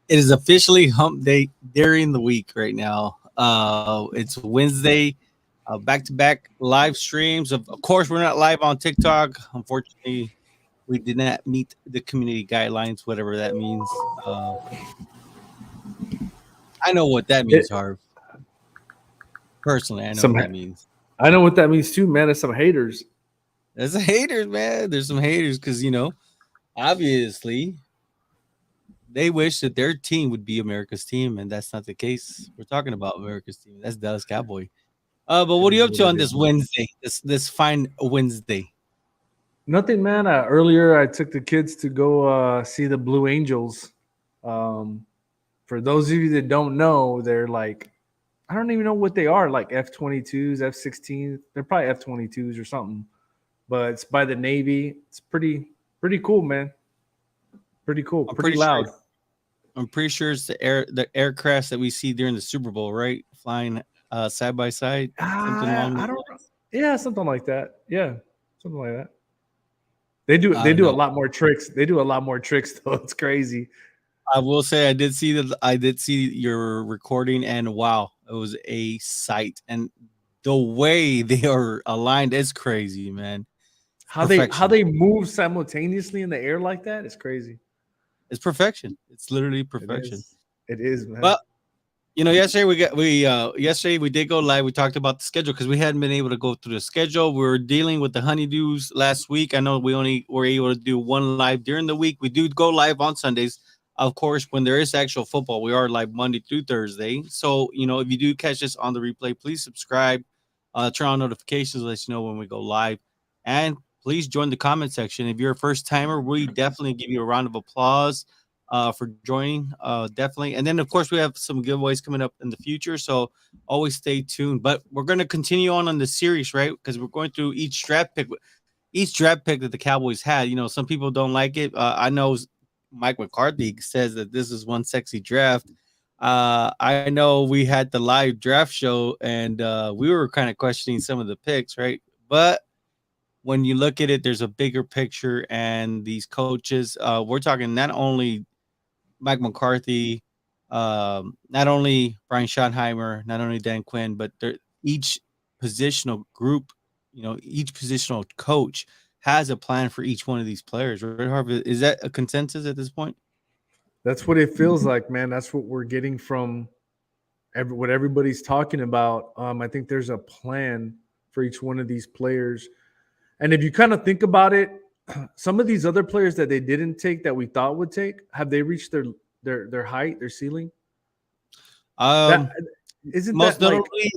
It is officially hump day during the week right now. It's Wednesday, back to back live streams. Of course, we're not live on TikTok. Unfortunately, we did not meet the community guidelines, whatever that means. I know what that It, means, Harv. Personally, I know some what that means. I know what that means too, man. It's some haters. There's some haters, man. There's some haters because, obviously, they wish that their team would be America's team, and that's not the case. We're talking about America's team. That's Dallas Cowboy. But It what are you is up what to it on is. this Wednesday? This fine Wednesday. Nothing, man. Earlier, I took the kids to go see the Blue Angels. Um, for those of you that don't know, they're like I don't even know what they are. Like F-22s, F-16s. They're probably F-22s or something. But it's by the Navy. It's pretty cool, man. Pretty cool. I'm Pretty pretty sure. loud. I'm pretty sure it's the aircrafts that we see during the Super Bowl, right? Flying side by side, something along I those don't. lines. Yeah, something like that. Yeah, something like that. They I don't do a know. lot more tricks. They do a lot more tricks though. It's crazy. I will say I did see your recording, and wow, it was a sight. And the way they are aligned is crazy, man. It's How perfection. they move simultaneously in the air like that is crazy. It's perfection. It's literally It perfection. is. It is, man. But yesterday yesterday we did go live. We talked about the schedule because we hadn't been able to go through the schedule. We were dealing with the honeydews last week. I know we only were able to do one live during the week. We do go live on Sundays. Of course, when there is actual football, we are live Monday through Thursday. So, if you do catch us on the replay, please subscribe, turn on notifications, let you know when we go live. And please join the comment section. If you're a first timer, we definitely give you a round of applause for joining. Definitely. And then, of course, we have some giveaways coming up in the future. So always stay tuned. But we're going to continue on the series, right? Because we're going through each draft pick that the Cowboys had. Some people don't like it. I know Mike McCarthy says that this is one sexy draft. I know we had the live draft show and we were kind of questioning some of the picks, right? But when you look at it, there's a bigger picture, and these coaches, we're talking not only Mike McCarthy, not only Brian Schottenheimer, not only Dan Quinn, but each positional group, each positional coach has a plan for each one of these players. Right, Harvey? Is that a consensus at this point? That's what it feels like, man. That's what we're getting from what everybody's talking about. I think there's a plan for each one of these players. And if you kind of think about it, some of these other players that they didn't take that we thought would take, have they reached their height, their ceiling? That Um, isn't most that like notably,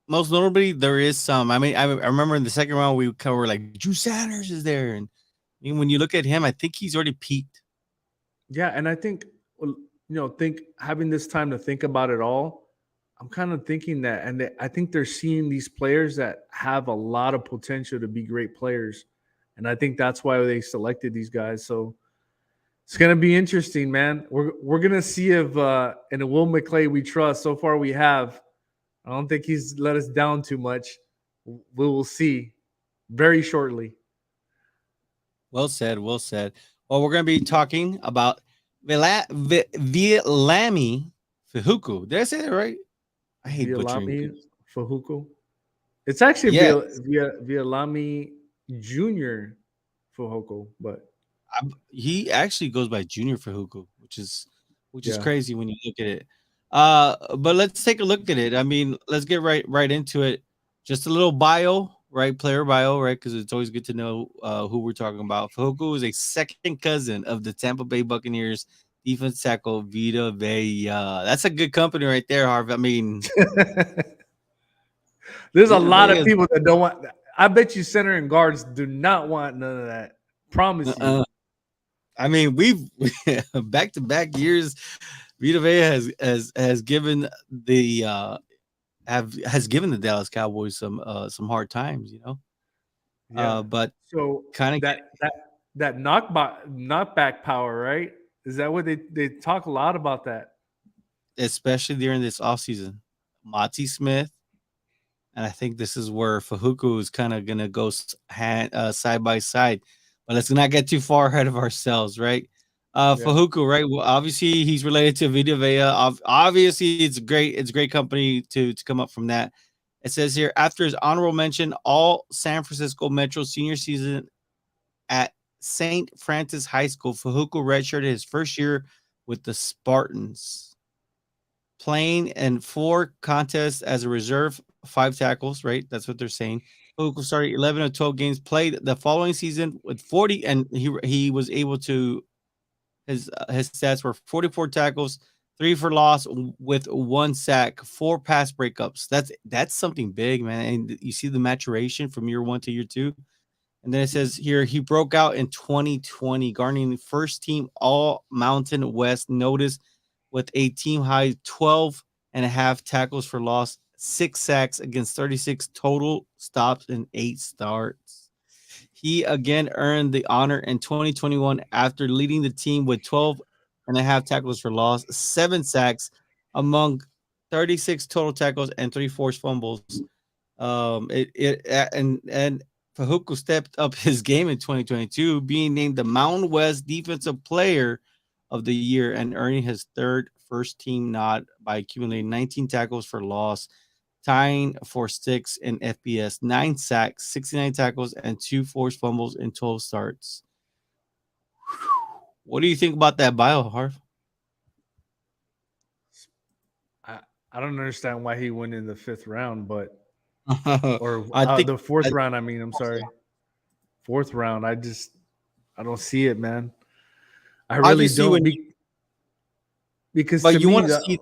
most notably, there is some. I mean, I remember in the second round we were like Drew Sanders is there, and when you look at him, I think he's already peaked. yeah, and I think well, think having this time to think about it all, I'm kind of thinking that, and I think they're seeing these players that have a lot of potential to be great players, and I think that's why they selected these guys. So it's gonna be interesting, man. We're gonna see if in a Will McClay we trust. So far we have. I don't think he's let us down too much. We will see very shortly. Well said. Well said. Well, we're going to be talking about Vilami Fehoko. Did I say that right? I hate butchering Viliami people's. Fehoko. It's actually Yes, Viliami Junior Fehoko, but he actually goes by Junior Fehoko, which is yeah, crazy when you look at it. But let's take a look at it. I mean, let's get right into it. Just a little bio, right? Player bio, right? Because it's always good to know who we're talking about. Fehoko is a second cousin of the Tampa Bay Buccaneers defense tackle Vita Vea. That's a good company right there, Harv. I mean, there's a Vita lot of Vea. people that don't want. I bet you center and guards do not want none of that. Promise you. Uh, I mean, we've back to back years. Vita Vea has given the have has given the Dallas Cowboys some hard times, Yeah. but So kind of that knockback power, right? Is that what they talk a lot about that? especially during this offseason. Monty Smith, and I think this is where Fahuku is kind of gonna go side by side. But let's not get too far ahead of ourselves, right? Yeah. Fahuku, right? Well, obviously he's related to Vita Vea. Obviously, it's a great company to come up from that. It says here after his honorable mention, all San Francisco Metro senior season at St. Francis High School, Fahuku redshirted his first year with the Spartans, playing in 4 contests as a reserve, 5 tackles. Right, that's what they're saying. Fahuku started 11 of 12 games played the following season with 40, and he was able to his stats were 44 tackles, 3 for loss with 1 sack, 4 pass breakups. That's something big, man. And you see the maturation from year 1 to year 2. And then it says here he broke out in 2020, garnering the first team All Mountain West notice with a team high 12 and a half tackles for loss, 6 sacks against 36 total stops and 8 starts. He again earned the honor in 2021 after leading the team with 12 and a half tackles for loss, 7 sacks among 36 total tackles and 3 forced fumbles. And Fahuku stepped up his game in 2022, being named the Mountain West Defensive Player of the Year and earning his third first team nod by accumulating 19 tackles for loss, tying for sixth in FBS, 9 sacks, 69 tackles, and 2 forced fumbles in 12 starts. What do you think about that bio, Harv? I I don't understand why he went in the fifth round, but or I think the fourth I, round. I mean, I'm sorry, fourth round. I don't see it, man. I really obviously don't. when you, Because but to you me, want to see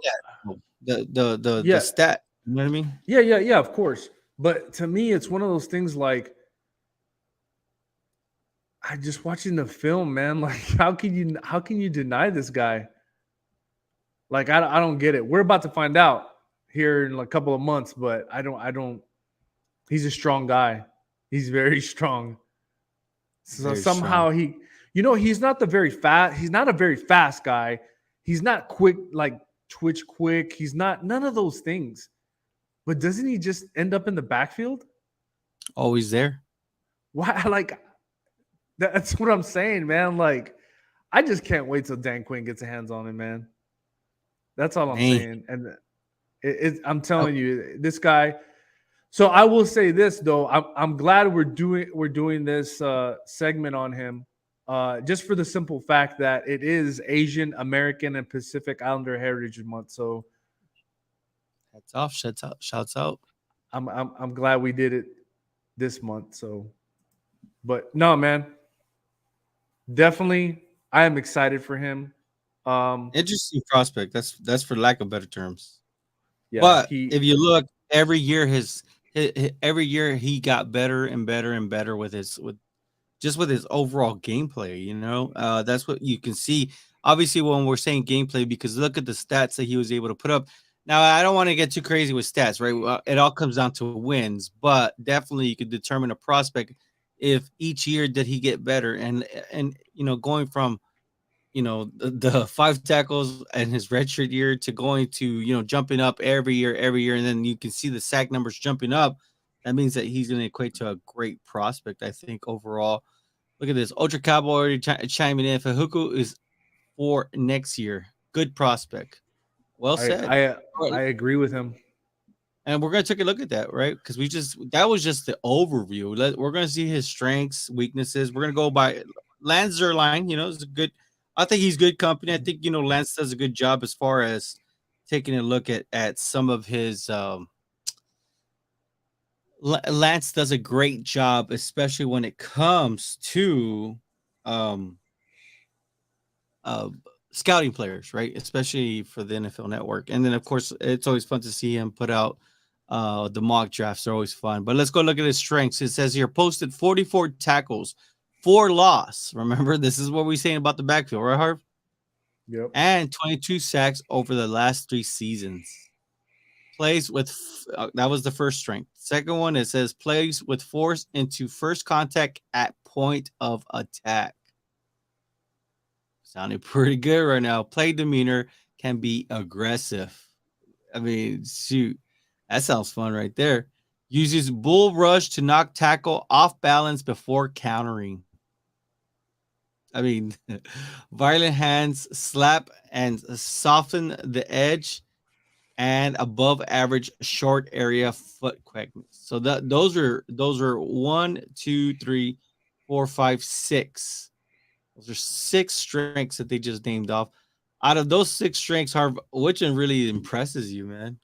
that the yeah, stat. You know what I mean? yeah, of course. But to me, it's one of those things like I just watching the film, man. Like, how can you deny this guy? Like, I don't get it. We're about to find out here in a couple of months, but I don't. He's a strong guy. He's very strong. So Very strong. somehow he's not the very fast. He's not a very fast guy. He's not quick, like twitch quick. He's not none of those things. But doesn't he just end up in the backfield? Always there. Why? Like that's what I'm saying, man. Like I just can't wait till Dan Quinn gets a hands on him, man. That's all I'm Man. saying. And I'm Oh, telling you, this guy. So I will say this though, I'm glad we're doing this segment on him, just for the simple fact that it is Asian American and Pacific Islander Heritage Month. So hats off, shouts out. I'm glad we did it this month. So, but no, man, definitely I am excited for him. Interesting prospect. That's for lack of better terms. Yeah, But if you look, every year he got better and better and better with his overall gameplay. That's what you can see. Obviously, when we're saying gameplay, because look at the stats that he was able to put up. Now, I don't want to get too crazy with stats, right? It all comes down to wins, but definitely you could determine a prospect if each year did he get better, and going from the 5 tackles and his redshirt year to going to jumping up every year, and then you can see the sack numbers jumping up. That means that he's going to equate to a great prospect, I think, overall. Look at this. Ultra Cowboy already chiming in. Fahuku is for next year. Good prospect. Well I said. I All right, I agree with him. and we're gonna take a look at that, right? Because that was just the overview. We're gonna see his strengths, weaknesses. We're gonna go by Lance Zerline. Is a good. I think he's good company. I think Lance does a good job as far as taking a look at some of his. Lance does a great job, especially when it comes to um, uh, scouting players, right? Especially for the NFL Network. And then, of course, it's always fun to see him put out the mock drafts. Are always fun. But let's go look at his strengths. It says here posted 44 tackles, 4 loss. Remember, this is what we're saying about the backfield, right, Harv? Yep. And 22 sacks over the last 3 seasons. Plays with that was the first strength. Second one, it says plays with force into first contact at point of attack. Sounding pretty good right now. Play demeanor can be aggressive. I mean, shoot, that sounds fun right there. Uses bull rush to knock tackle off balance before countering. I mean, violent hands slap and soften the edge and above average short area foot quickness. So that those are one, two, three, four, five, six. Those are six strengths that they just named off. Out of those six strengths, Harv, which one really impresses you, man?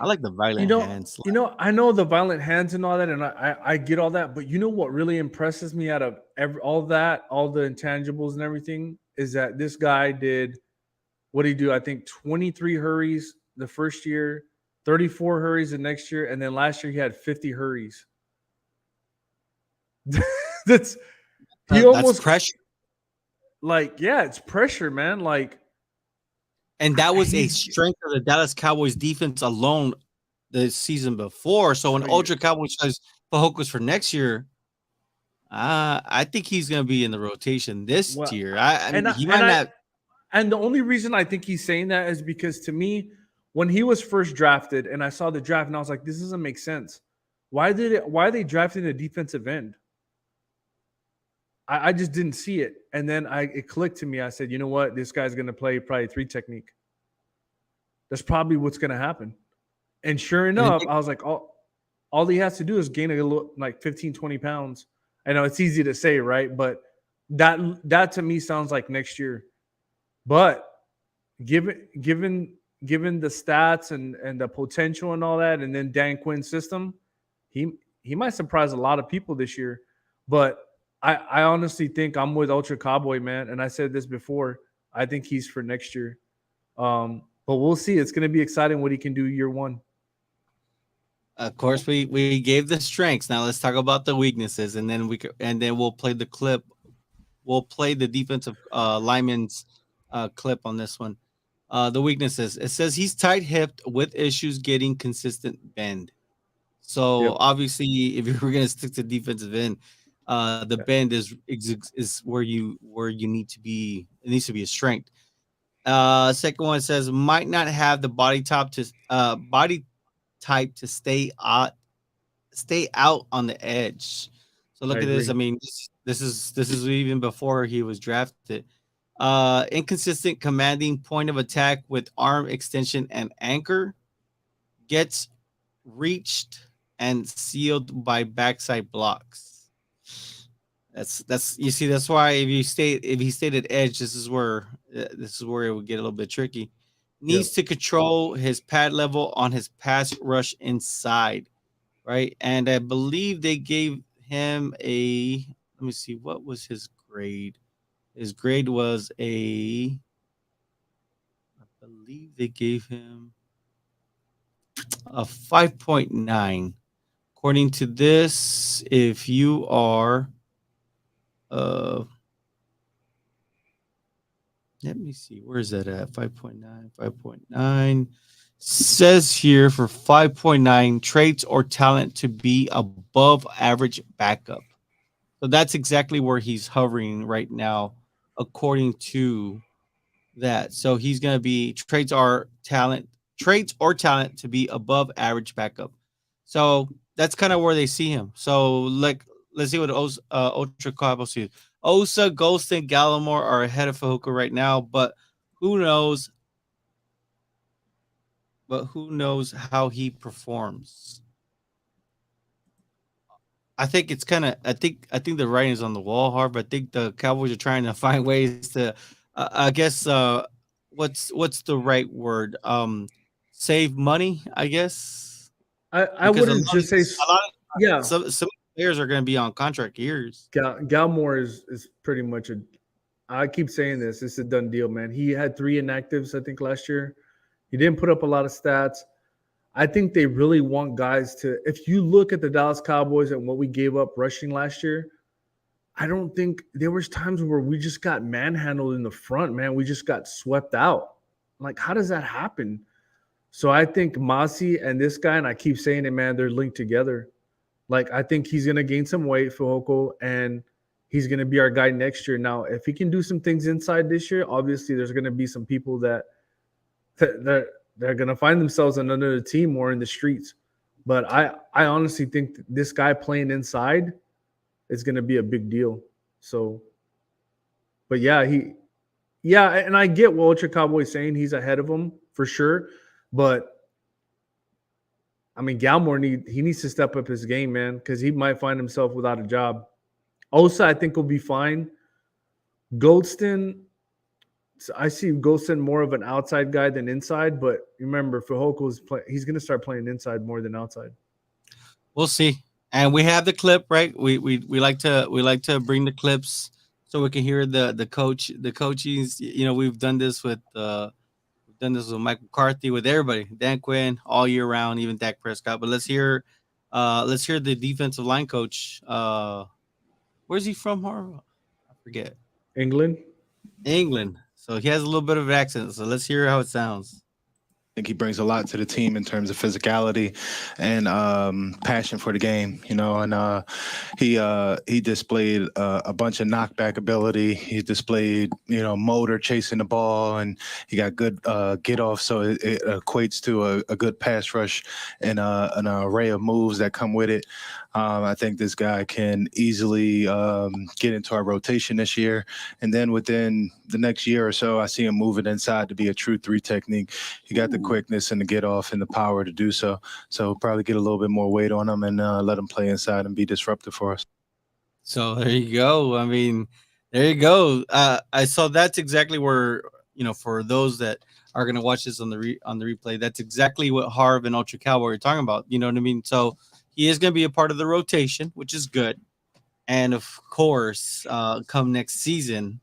I like the violent hands. I know the violent hands and all that, and I get all that. But you know what really impresses me out of all that, all the intangibles and everything, is that this guy did what did he do? I think 23 hurries the first year, 34 hurries the next year, and then last year he had 50 hurries. That's he That's almost pressure. like yeah, it's pressure, man. Like And that was a he's strength of the Dallas Cowboys defense alone the season before. So when so Ultra Cowboys says Fajokus for next year, I think he's going to be in the rotation this well, year. I mean, and I, he might and I not. and the only reason I think he's saying that is because to me, when he was first drafted, and I saw the draft, and I was like, this doesn't make sense. Why they drafted a defensive end? I just didn't see it. And then it clicked to me. I said, you know what? This guy's gonna play probably three technique. That's probably what's gonna happen. And sure And enough, I was like, all he has to do is gain a little like 15, 20 pounds. I know it's easy to say, right? But that to me sounds like next year. But given the stats and the potential and all that, and then Dan Quinn's system, he might surprise a lot of people this year. But I honestly think I'm with Ultra Cowboy, man. And I said this before. I think he's for next year. But we'll see. It's going to be exciting what he can do year one. of course, we gave the strengths. Now let's talk about the weaknesses, and then we'll play the clip. We'll play the defensive lineman's clip on this one. The weaknesses. It says he's tight hipped with issues getting consistent bend. So Yep. obviously, if you were going to stick to defensive end, the bend is where you need to be. It needs to be a strength. Second one says might not have the body type to stay out on the edge. So I look at this. I agree. mean, this is even before he was drafted. Inconsistent commanding point of attack with arm extension and anchor gets reached and sealed by backside blocks. That's you see that's why if he stayed at edge, this is where it would get a little bit tricky. Yep. Needs to control his pad level on his pass rush inside, right? And I believe they gave him a let me see what was his grade. His grade was I believe they gave him a 5.9. According to this, if you are uh let me see, where is that at? 5.9, 5.9. Says here for 5.9, traits or talent to be above average backup. So that's exactly where he's hovering right now, according to that. So he's going to be traits or talent to be above average backup. So that's kind of where they see him. So like, let's see what Ultra Cabo sees. Osa, Golston, Gallimore are ahead of Fehoko right now, but who knows? But who knows how he performs? I think it's kind of. I think the writing's on the wall, Harv. I think the Cowboys are trying to find ways to. I guess. What's the right word? Save money. I guess I because wouldn't just say a lot of yeah. some players are going to be on contract years. Galmore is pretty much a. I keep saying this. It's a done deal, man. He had 3 inactives, I think, last year. He didn't put up a lot of stats. I think they really want guys to. If you look at the Dallas Cowboys and what we gave up rushing last year, I don't think there was times where we just got manhandled in the front, man. We just got swept out. Like, how does that happen? So I think Masi and this guy, and I keep saying it, man, they're linked together. Like, I think he's gonna gain some weight, Fehoko, and he's gonna be our guy next year. Now, if he can do some things inside this year, obviously there's gonna be some people they're gonna find themselves on another team or in the streets. But I honestly think this guy playing inside is gonna be a big deal. So But yeah, and I get what Ultra Cowboy's saying. He's ahead of him for sure. But I mean, Galmore needs to step up his game, man, because he might find himself without a job. Osa, I think, will be fine. Goldston, I see Goldston more of an outside guy than inside, but remember, Fehoko's he's going to start playing inside more than outside. We'll see. And we have the clip, right? We like to bring the clips so we can hear the coaches. You know, we've done this with Mike McCarthy, with everybody, Dan Quinn, all year round, even Dak Prescott. But let's hear the defensive line coach. Where's he from, Harv? I forget. England. So he has a little bit of an accent. So let's hear how it sounds. I think he brings a lot to the team in terms of physicality and passion for the game, you know. And he displayed a bunch of knockback ability. He displayed, you know, motor chasing the ball, and he got good get off. So it equates to a good pass rush and an array of moves that come with it. I think this guy can easily get into our rotation this year. And then within the next year or so, I see him moving inside to be a true 3 technique. He got the quickness and the get off and the power to do so. So probably get a little bit more weight on him and let him play inside and be disruptive for us. So there you go. I mean, there you go. I saw that's exactly where, you know, for those that are going to watch this on the replay, that's exactly what Harv and Ultra Cowboy are talking about. You know what I mean? So he is going to be a part of the rotation, which is good. And of course, come next season,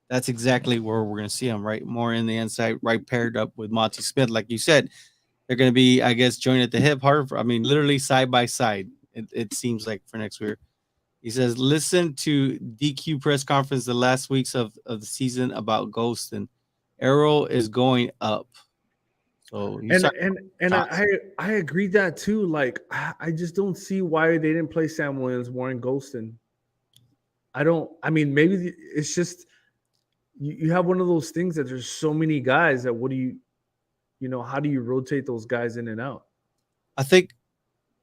that's exactly where we're going to see him, right? More in the inside, right, paired up with Monty Smith. Like you said, they're going to be, I guess, joined at the hip. Harv, I mean, literally side by side, it seems like for next year. He says, listen to DQ press conference the last weeks of the season about Ghostin. Arrow is going up. So I agree that too. Like, I just don't see why they didn't play Sam Williams more in Golston. I mean, maybe it's just you have one of those things that there's so many guys that how do you rotate those guys in and out? I think,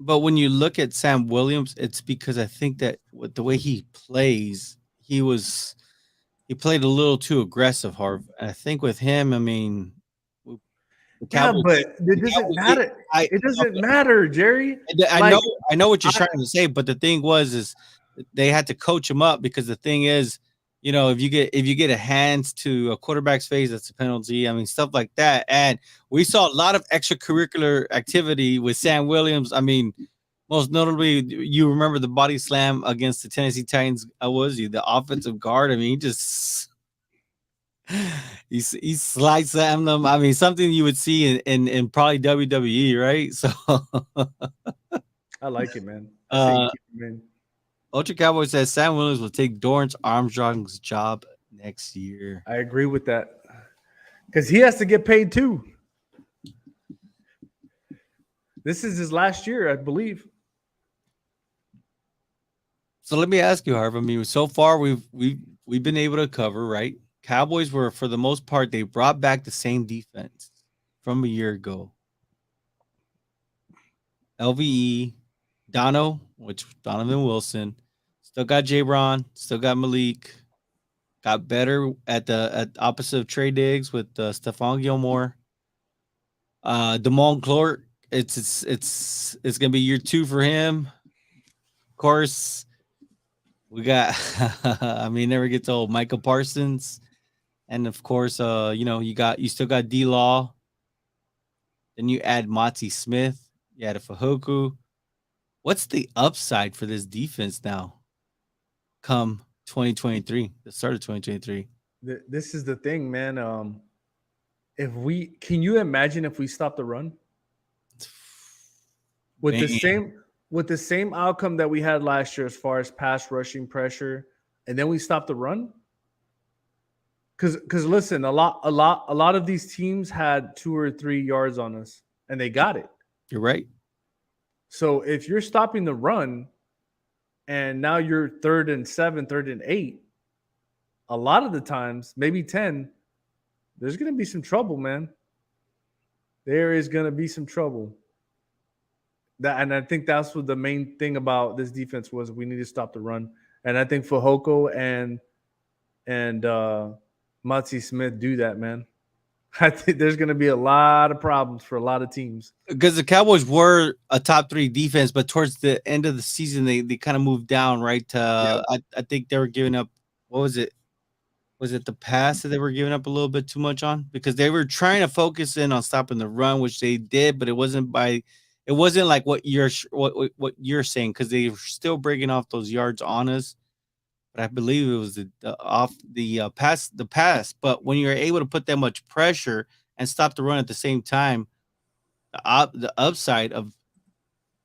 but when you look at Sam Williams, it's because I think that with the way he plays, he played a little too aggressive, Harv. I think with him, I mean, yeah, but it doesn't matter. It doesn't matter, Jerry. I know what you're trying to say, but the thing is they had to coach him up, because the thing is, you know, if you get a hands to a quarterback's face, that's a penalty. I mean, stuff like that. And we saw a lot of extracurricular activity with Sam Williams. I mean, most notably, you remember the body slam against the Tennessee Titans. The offensive guard? I mean, he slide slammed them. I mean, something you would see in probably WWE, right? So I like it, man. I say man. Ultra Cowboy says Sam Williams will take Dorrance Armstrong's job next year. I agree with that, because he has to get paid too. This is his last year, I believe. So let me ask you, Harv. I mean, so far we've been able to cover, right? Cowboys were, for the most part, they brought back the same defense from a year ago. LVE, Donovan Wilson, still got J-Ron, still got Malik, got better at opposite of Trey Diggs with Stephon Gilmore. Damone Clark, it's gonna be year 2 for him. Of course, we got I mean, never gets old, Michael Parsons. And of course, you still got D-Law. Then you add Monty Smith. You add a Fehoko. What's the upside for this defense now? Come 2023, the start of 2023. This is the thing, man. Can you imagine if we stop the run with the same outcome that we had last year as far as pass rushing pressure, and then we stop the run? Because listen, a lot of these teams had 2 or 3 yards on us, and they got it. You're right. So if you're stopping the run, and now you're 3rd and 7, 3rd and 8, a lot of the times, maybe 10, there's going to be some trouble, man. There is going to be some trouble. And I think that's what the main thing about this defense was. We need to stop the run. And I think Fehoko and and Mati Smith do that, man, I think there's going to be a lot of problems for a lot of teams. Because the Cowboys were a top 3 defense, but towards the end of the season, they kind of moved down, right? I think they were giving up. What was it? Was it the pass that they were giving up a little bit too much on? Because they were trying to focus in on stopping the run, which they did, but it wasn't like what you're saying, because they were still breaking off those yards on us. But I believe it was the pass. But when you're able to put that much pressure and stop the run at the same time, the upside of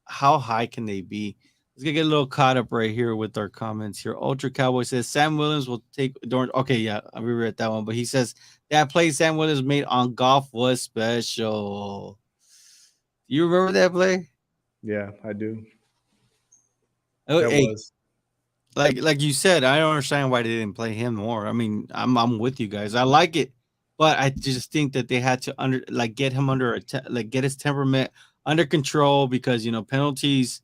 how high can they be? Let's get a little caught up right here with our comments here. Ultra Cowboy says Sam Williams will take during. Okay, yeah, I reread that one, but he says that play Sam Williams made on golf was special. You remember that play? Yeah, I do. Oh, That hey, was. like you said, I don't understand why they didn't play him more. I mean, I'm with you guys. I like it, but I just think that they had to get him under get his temperament under control, because penalties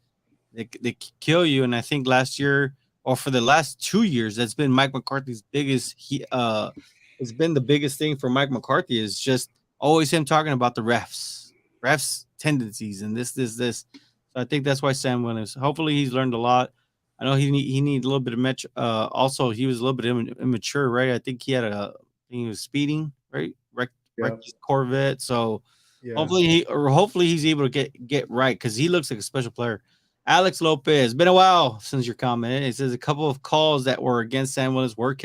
they kill you. And I think last year, or for the last 2 years, that's been Mike McCarthy's biggest. It's been the biggest thing for Mike McCarthy, is just always him talking about the refs tendencies and this. So I think that's why Sam Williams. Hopefully, he's learned a lot. I know he need a little bit of also, he was a little bit immature, right? I think he was speeding, right? Wrecked his Corvette. So Yeah. hopefully he's able to get right, because he looks like a special player. Alex Lopez, been a while since your comment. It says a couple of calls that were against Sam Williams were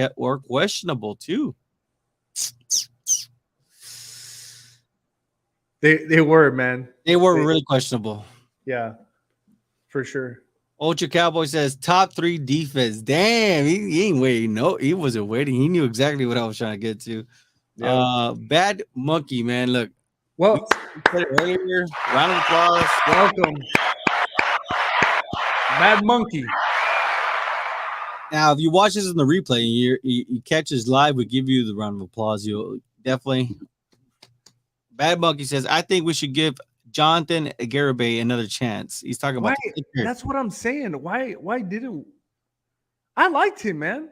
questionable too. They were, man. They were really questionable. Yeah, for sure. Ultra Cowboy says top 3 defense. Damn, he ain't waiting. No, he wasn't waiting. He knew exactly what I was trying to get to. Yeah. Bad Monkey, man. Look. Well, we said it earlier. Round of applause. Welcome. Bad Monkey. Now, if you watch this in the replay and you catch this live, we give you the round of applause. You'll definitely. Bad Monkey says, I think we should give Jonathan Garibay another chance. He's talking about. That's what I'm saying. Why didn't I liked him, man?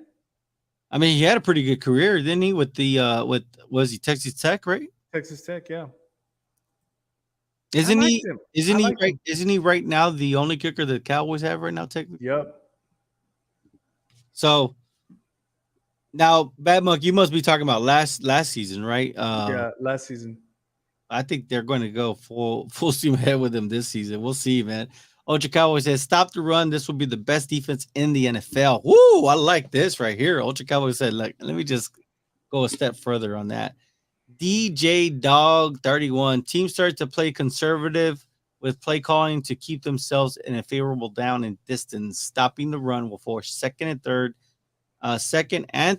I mean, he had a pretty good career, didn't he? With was he Texas Tech, right? Texas Tech, yeah. Isn't he right now the only kicker the Cowboys have right now, technically? Yep. So now, Bad Monkey, you must be talking about last season, right? Yeah, last season. I think they're going to go full steam ahead with him this season. We'll see, man. Ultra Cowboy says, stop the run. This will be the best defense in the NFL. Woo! I like this right here. Ultra Cowboy said, let me just go a step further on that. DJ Dog 31. Team started to play conservative with play calling to keep themselves in a favorable down and distance. Stopping the run will force second and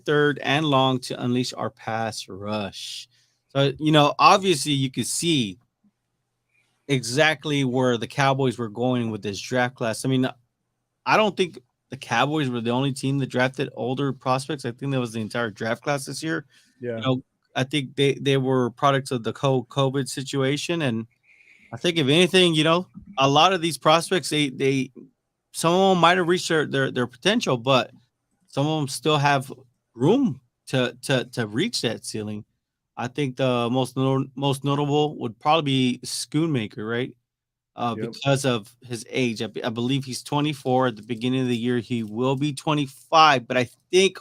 third and long to unleash our pass rush. So, obviously you could see exactly where the Cowboys were going with this draft class. I mean, I don't think the Cowboys were the only team that drafted older prospects. I think that was the entire draft class this year. Yeah. I think they were products of the COVID situation. And I think, if anything, a lot of these prospects, they some of them might have reached their potential, but some of them still have room to reach that ceiling. I think the most notable would probably be Schoonmaker, right? Because of his age. I believe he's 24. At the beginning of the year, he will be 25. But I think,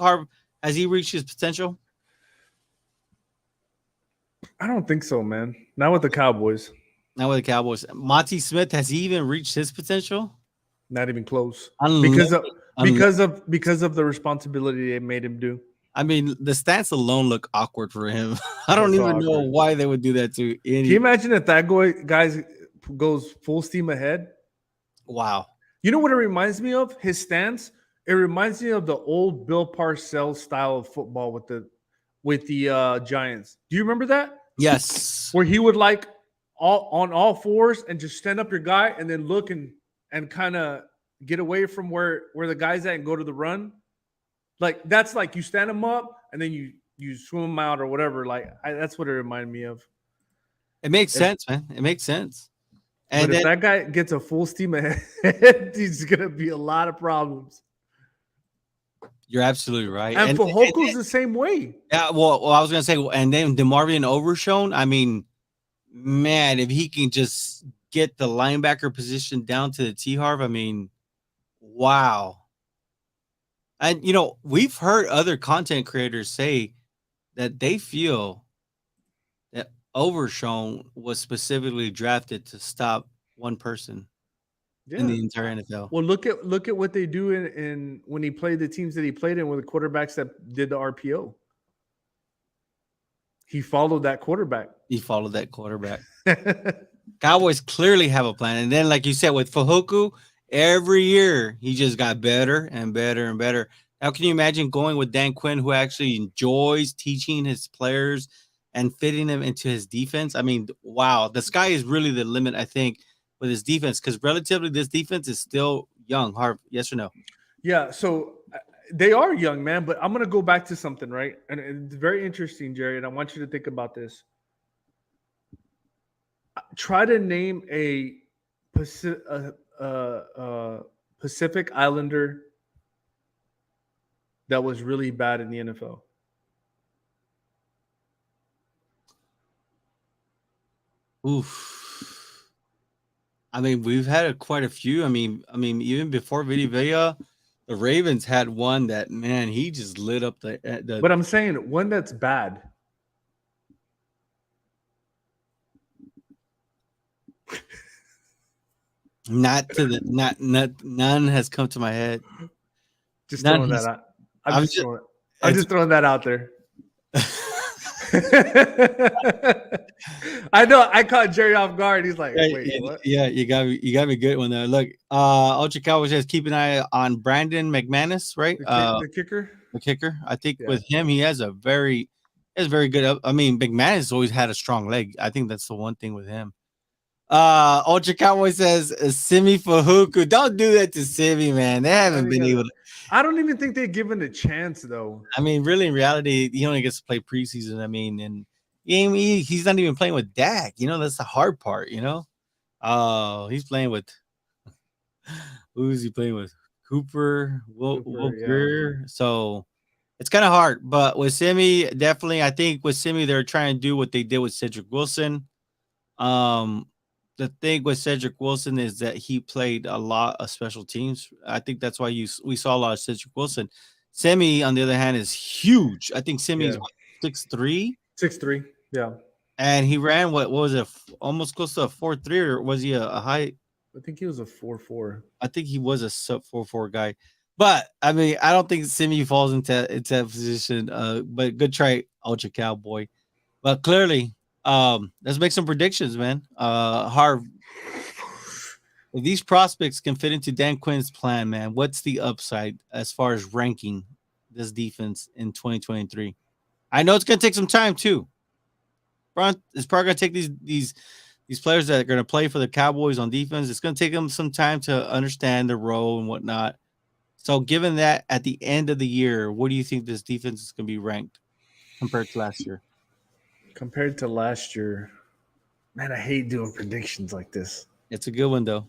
has he reached his potential? I don't think so, man. Not with the Cowboys. Not with the Cowboys. Monty Smith, has he even reached his potential? Not even close. Unlimited. Because of the responsibility they made him do. I mean, the stats alone look awkward for him. I don't even know why they would do that to any. Can you imagine if that guy goes full steam ahead? Wow. You know what it reminds me of? His stance. It reminds me of the old Bill Parcells style of football with the Giants. Do you remember that? Yes. Where he would on all fours and just stand up your guy and then look and kind of get away from where the guy's at and go to the run. Like, that's like you stand him up and then you swim him out or whatever. Like, that's what it reminded me of. It makes sense, man. It makes sense. And if that guy gets a full steam ahead, he's gonna be a lot of problems. You're absolutely right. And Fehoko's the same way. Yeah, well, I was gonna say, and then DeMarvion Overshone. I mean, man, if he can just get the linebacker position down to the T-Harv, I mean, wow. And we've heard other content creators say that they feel that Overshone was specifically drafted to stop one person in Yeah. the entire NFL. Well, look at what they do in when he played the teams that he played in with the quarterbacks that did the RPO. He followed that quarterback. He followed that quarterback. Cowboys clearly have a plan. And then, like you said, with Fehoko, every year he just got better and better and better. How can you imagine going with Dan Quinn, who actually enjoys teaching his players and fitting them into his defense? I mean, wow, the sky is really the limit, I think, with his defense, because relatively this defense is still young. Harv, yes or no? Yeah, so they are young, man, but I'm going to go back to something, right? And it's very interesting, Jerry, and I want you to think about this. Try to name a Pacific Islander that was really bad in the NFL. Oof. I mean, we've had quite a few. I mean, even before Vidi Villa, the Ravens had one that, man, he just lit up the. But I'm saying one that's bad. Not none has come to my head. Just None throwing has- that out. I'm I'm just throwing that out there. I know I caught Jerry off guard. He's like, wait, what? Yeah, you got me good one there. Look, Ultra Cowboys says keep an eye on Brandon McManus, right? The kicker. The kicker. I think Yeah. with him, he has very good. I mean, McManus always had a strong leg. I think that's the one thing with him. Ultra Cowboy says Simi Fehoko. Don't do that to Simi, man. They haven't been able to. I don't even think they're given a chance, though. I mean, really, in reality, he only gets to play preseason. I mean, and he's not even playing with Dak. That's the hard part. He's playing with who's he playing with? Cooper, Will Greer. So it's kind of hard. But with Simi, definitely, I think with Simi, they're trying to do what they did with Cedric Wilson. The thing with Cedric Wilson is that he played a lot of special teams. I think that's why we saw a lot of Cedric Wilson. Semi, on the other hand, is huge. I think Semi is 6'3". 6'3", yeah. And he ran what was it? Almost close to a 4.3, or was he a high? I think he was a 4.4. I think he was a sub 4.4 guy. But I mean, I don't think Semi falls into that position. But good try, Ultra Cowboy. But clearly, let's make some predictions, man. Harv, if these prospects can fit into Dan Quinn's plan, man, what's the upside as far as ranking this defense in 2023? I know it's gonna take some time too. It's probably gonna take these players that are gonna play for the Cowboys on defense. It's gonna take them some time to understand their role and whatnot. So, given that, at the end of the year, what do you think this defense is gonna be ranked compared to last year? Compared to last year, man, I hate doing predictions like this. It's a good one, though.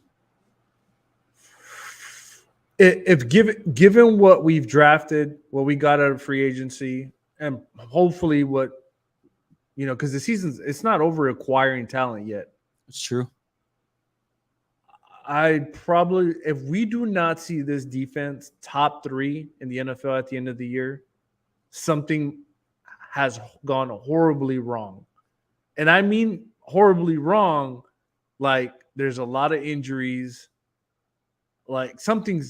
If given what we've drafted, what we got out of free agency, and hopefully what, because the season's, it's not over acquiring talent yet. It's true. I'd probably, if we do not see this defense top 3 in the NFL at the end of the year, something has gone horribly wrong. And I mean horribly wrong, like there's a lot of injuries. Like something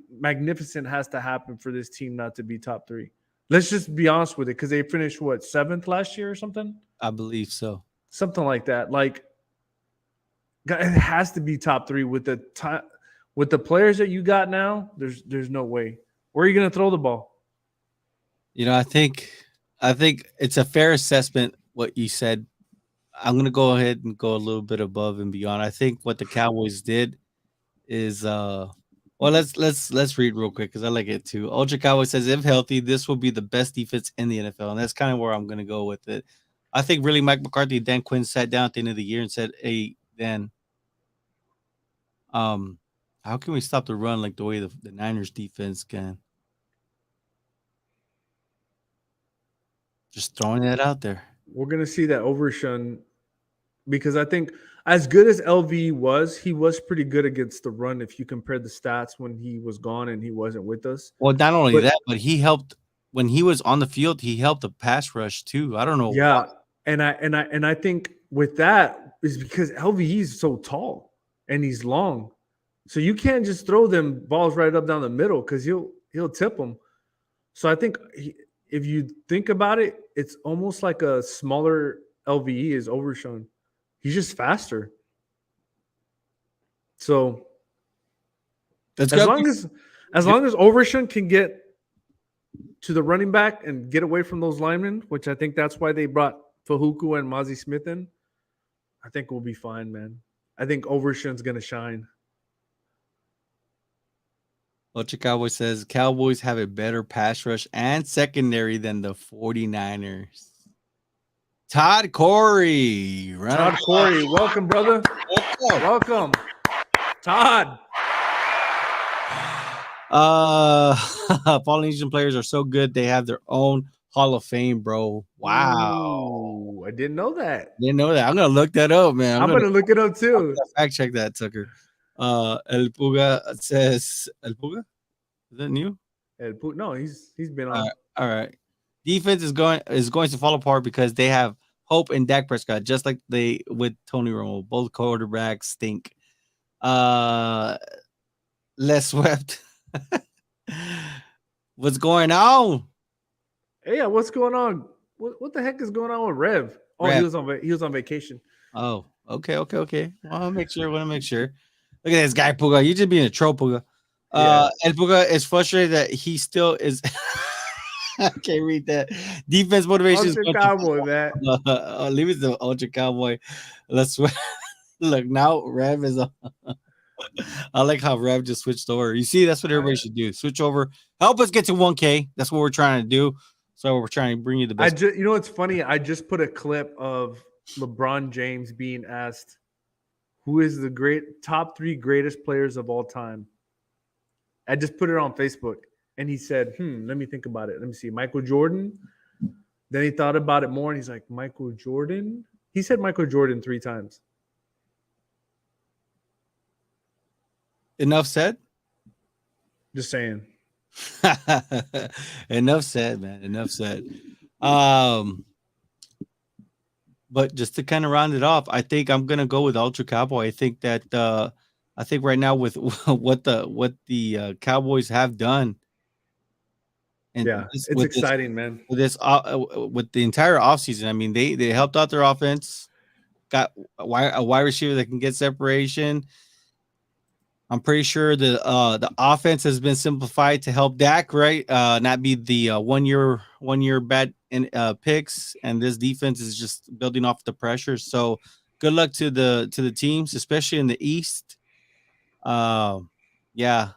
magnificent has to happen for this team not to be top 3. Let's just be honest with it, because they finished 7th last year or something? I believe so. Something like that. Like it has to be top 3 with the players that you got now. There's no way. Where are you going to throw the ball? I think it's a fair assessment what you said. I'm going to go ahead and go a little bit above and beyond. I think what the Cowboys did is let's read real quick because I like it too. Ultra Cowboy says, if healthy, this will be the best defense in the NFL, and that's kind of where I'm going to go with it. I think really Mike McCarthy and Dan Quinn sat down at the end of the year and said, "Hey, Dan, how can we stop the run like the way the Niners defense can?" Just throwing that out there. We're gonna see that Overshown because I think as good as LV was, he was pretty good against the run if you compare the stats when he was gone and he wasn't with us. Well, not only But- that, but he helped when he was on the field. He helped the pass rush too. I don't know. Yeah, why. and I think with that is because LVE is so tall and he's long, so you can't just throw them balls right up down the middle because he'll tip them. So I think if you think about it, it's almost like a smaller LVE is Overshown. He's just faster. So That's as good. long as Overshown can get to the running back and get away from those linemen, which I think that's why they brought Fehoko and Mozzie Smith in, I think we'll be fine, man. I think Overshown's gonna shine. Ultra Cowboy says Cowboys have a better pass rush and secondary than the 49ers. Todd Corey. Todd Corey, welcome, brother. Welcome. Todd. Polynesian players are so good they have their own Hall of Fame, bro. Wow. Ooh, I didn't know that. Didn't know that. I'm gonna look that up, man. I'm gonna look it up too. fact check that, Tucker. El Puga says El Puga? Is that new? No, he's been on. All right. Defense is going to fall apart because they have Hope and Dak Prescott, just like they with Tony Romo. Both quarterbacks stink. Les Swept. What's going on? Hey, yeah, what's going on? What the heck is going on with Rev? Oh, Rev. he was on vacation. Oh, okay. I want to make sure. Look at this guy, Puga. You just being a troll, Puga. Yeah. And Puga is frustrated that he still is. I can't read that. Defense motivation is Ultra Cowboy, man. leave it to Ultra Cowboy. Let's look now. Rev is on. I like how Rev just switched over. You see, that's what everybody should do. Switch over. Help us get to 1K. That's what we're trying to do. So we're trying to bring you the best. You know what's funny? I just put a clip of LeBron James being asked who is the top 3 greatest players of all time. I just put it on Facebook, and he said, let me think about it. Let me see. Michael Jordan. Then he thought about it more, and he's like, Michael Jordan? He said Michael Jordan 3 times. Enough said? Just saying. Enough said, man. Enough said. But just to kind of round it off, I think I'm gonna go with Ultra Cowboy. I think that I think right now with what the Cowboys have done, and it's exciting, man. With this with the entire offseason, I mean, they helped out their offense, got a wide receiver that can get separation. I'm pretty sure the offense has been simplified to help Dak, right? Not be the one year bad in picks, and this defense is just building off the pressure. So good luck to the teams, especially in the East. Yeah,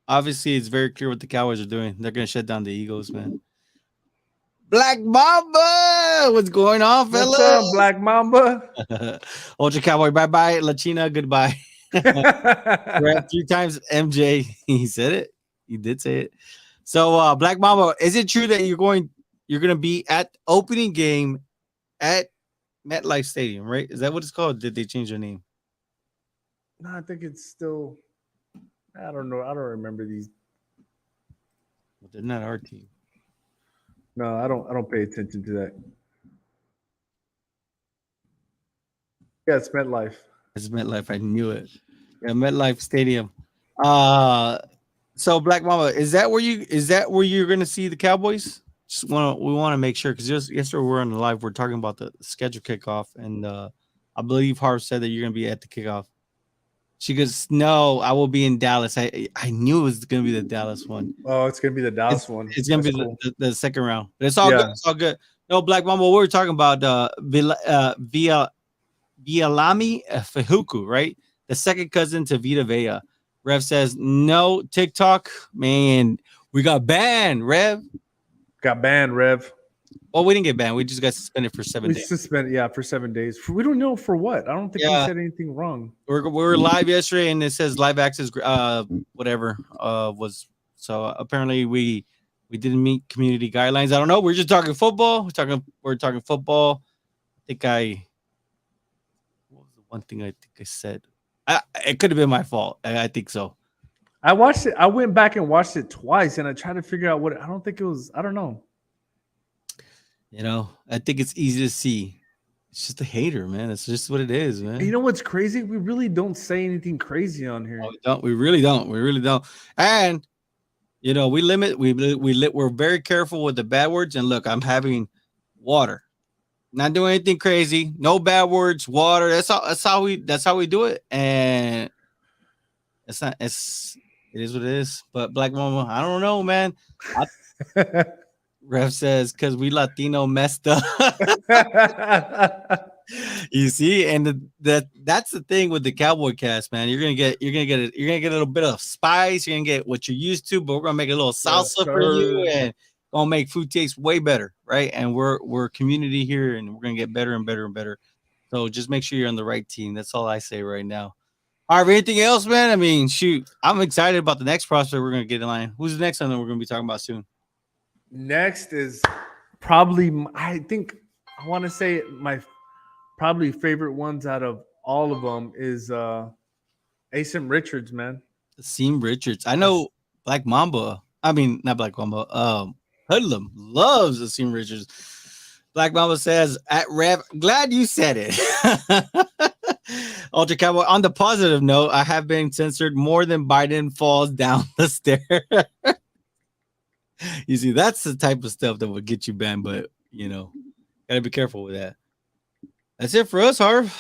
obviously it's very clear what the Cowboys are doing. They're gonna shut down the Eagles, man. Black Mamba, what's going on, fellas? What's up, Black Mamba? Ultra Cowboy, bye bye. Latina, goodbye. 3 times MJ. He said it. He did say it. So Black Mamba, is it true that you're gonna be at opening game at MetLife Stadium, right? Is that what it's called? Did they change their name? No, I think it's still. I don't know. I don't remember these. But they're not our team. No, I don't pay attention to that. Yeah, it's MetLife. It's MetLife. I knew it. Yeah, MetLife Stadium. So Black Mama, is that where you're gonna see the Cowboys? We want to make sure because yesterday we were on the live. We're talking about the schedule kickoff, and I believe Harv said that you're gonna be at the kickoff. She goes, "No, I will be in Dallas." I knew it was gonna be the Dallas one. Oh, it's gonna be the Dallas one. It's gonna be cool. the second round, but it's all good. It's all good. No, Black Mama, we were talking about Viliami Fehoko, right? The second cousin to Vita Vea. Rev says, no, TikTok, man, we got banned, Rev. Got banned, Rev. Well, we didn't get banned. We just got suspended for 7 days. For 7 days. We don't know for what. I don't think we said anything wrong. We were live yesterday, and it says live access, whatever was. So apparently we we didn't meet community guidelines. I don't know. We're just talking football. We're talking football. What was the one thing I think I said? It could have been my fault. I think so. I watched it. I went back and watched it twice, and I tried to figure out what. I don't think it was. I don't know. I think it's easy to see. It's just a hater, man. It's just what it is, man. You know what's crazy? We really don't say anything crazy on here. No, we don't. We really don't. We really don't. And we limit. We're very careful with the bad words. And look, I'm having water. Not doing anything crazy. No bad words. Water. That's how we do it. And it is what it is. But Black Mama, I don't know, man. Ref says because we Latino messed up. You see, and that's the thing with the Cowboy Cast, man. You're gonna get a little bit of spice. You're gonna get what you're used to, but we're gonna make a little salsa for you, and gonna make food taste way better, right? And we're a community here, and we're gonna get better and better and better. So just make sure you're on the right team. That's all I say right now. All right, anything else, man? I mean, shoot, I'm excited about the next prospect we're gonna get in line. Who's the next one that we're gonna be talking about soon? Next is probably, I think I want to say my probably favorite ones out of all of them is Asim Richards, man. Asim Richards. I know Black Mamba. I mean, not Black Mamba. Hoodlum loves Asim Richards. Black Mamba says at Rev. Glad you said it. Ultra Cowboy. On the positive note, I have been censored more than Biden falls down the stair. You see, that's the type of stuff that would get you banned, but gotta be careful with that. That's it for us, Harv.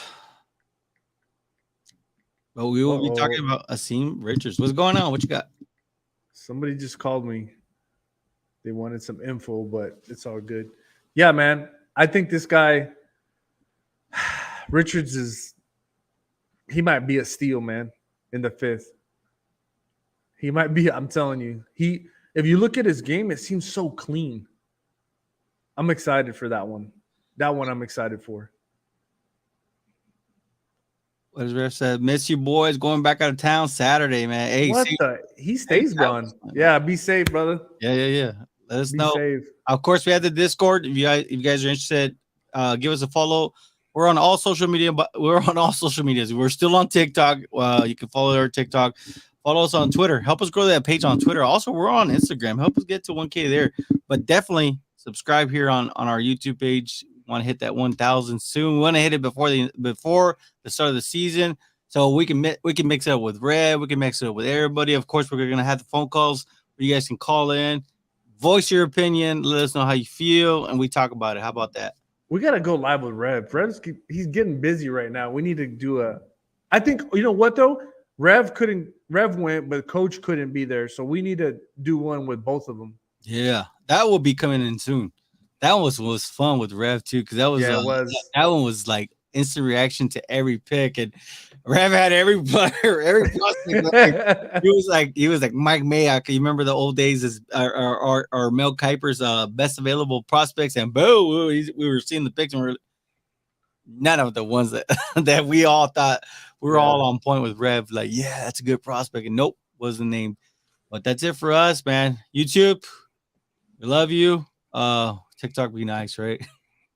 But we will be talking about Asim Richards. What's going on? What you got? Somebody just called me. They wanted some info, but it's all good. Yeah, man. I think this guy, Richards, he might be a steal, man, in the 5th. He might be, I'm telling you. If you look at his game, it seems so clean. I'm excited for that one. That one I'm excited for. What does Ref said? Miss you boys. Going back out of town Saturday, man. Hey, he stays gone. Yeah, be safe, brother. Yeah. Let us know. Safe. Of course, we have the Discord. If you guys are interested, give us a follow. We're on all social media, but we're on all social medias. We're still on TikTok. You can follow our TikTok. Follow us on Twitter. Help us grow that page on Twitter. Also, we're on Instagram. Help us get to 1K there. But definitely subscribe here on our YouTube page. Want to hit that 1,000 soon. We want to hit it before the start of the season, so we can mix it up with Red. We can mix it up with everybody. Of course, we're gonna have the phone calls where you guys can call in, voice your opinion, let us know how you feel, and we talk about it. How about that? We gotta go live with Rev. He's getting busy right now. We need to do I think you know what though. Rev went, but Coach couldn't be there, so we need to do one with both of them. Yeah, that will be coming in soon. That was fun with Rev too, because that one was like instant reaction to every pick, and Rev had every player, every prospect. He was like Mike Mayock. You remember the old days as our Mel Kiper's best available prospects, and boom, we were seeing the picks, and we're none of the ones that we all thought we were all on point with Rev. Like, yeah, that's a good prospect, and nope, wasn't named. But that's it for us, man. YouTube, we love you. TikTok be nice, right?